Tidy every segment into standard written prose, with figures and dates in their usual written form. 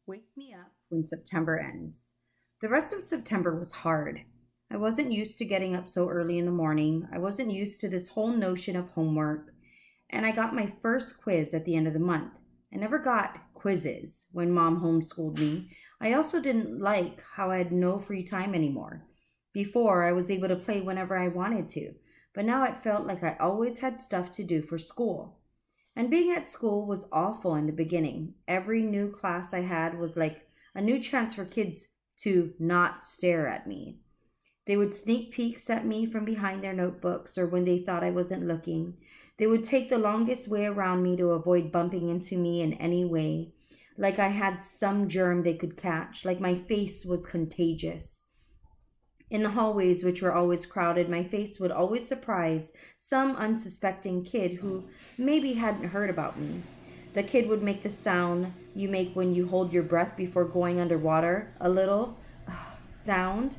Wake me up when September ends. The rest of September was hard. I wasn't used to getting up so early in the morning. I wasn't used to this whole notion of homework. And I got my first quiz at the end of the month. I never got quizzes when mom homeschooled me. I also didn't like how I had no free time anymore. Before, I was able to play whenever I wanted to, but now it felt like I always had stuff to do for school. And being at school was awful in the beginning. Every new class I had was like a new chance for kids to not stare at me. They would sneak peeks at me from behind their notebooks or when they thought I wasn't looking. They would take the longest way around me to avoid bumping into me in any way, like I had some germ they could catch, like my face was contagious. In the hallways, which were always crowded, my face would always surprise some unsuspecting kid who maybe hadn't heard about me. The kid would make the sound you make when you hold your breath before going underwater, a little sound.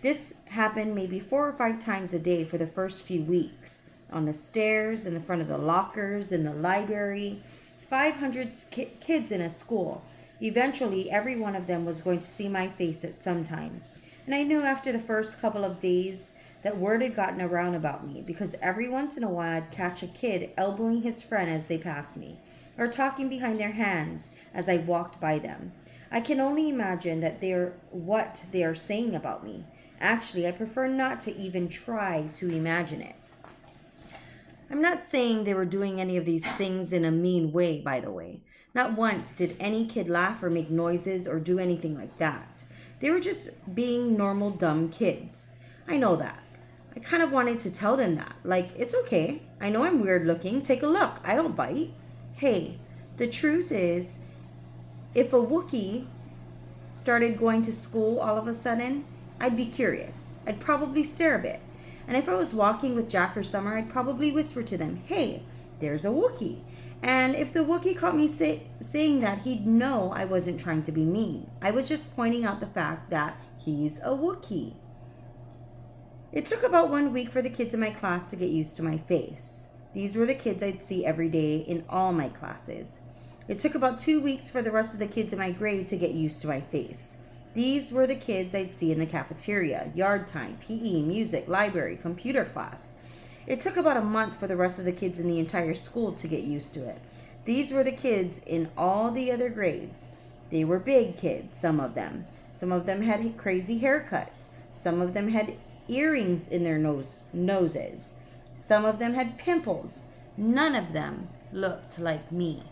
This happened maybe 4 or 5 times a day for the first few weeks. On the stairs, in the front of the lockers, in the library. 500 kids in a school. Eventually, every one of them was going to see my face at some time. And I knew after the first couple of days that word had gotten around about me because every once in a while I'd catch a kid elbowing his friend as they passed me or talking behind their hands as I walked by them. I can only imagine that they're what they are saying about me. Actually, I prefer not to even try to imagine it. I'm not saying they were doing any of these things in a mean way, by the way. Not once did any kid laugh or make noises or do anything like that. They were just being normal, dumb kids. I know that. I kind of wanted to tell them that. Like, it's okay. I know I'm weird looking. Take a look. I don't bite. Hey, the truth is, if a Wookiee started going to school all of a sudden, I'd be curious. I'd probably stare a bit. And if I was walking with Jack or Summer, I'd probably whisper to them, hey, there's a Wookiee. And if the Wookiee caught me saying that, he'd know I wasn't trying to be mean. I was just pointing out the fact that he's a Wookiee. It took about 1 week for the kids in my class to get used to my face. These were the kids I'd see every day in all my classes. It took about 2 weeks for the rest of the kids in my grade to get used to my face. These were the kids I'd see in the cafeteria, yard time, PE, music, library, computer class. It took about a month for the rest of the kids in the entire school to get used to it. These were the kids in all the other grades. They were big kids, some of them. Some of them had crazy haircuts. Some of them had earrings in their noses. Some of them had pimples. None of them looked like me.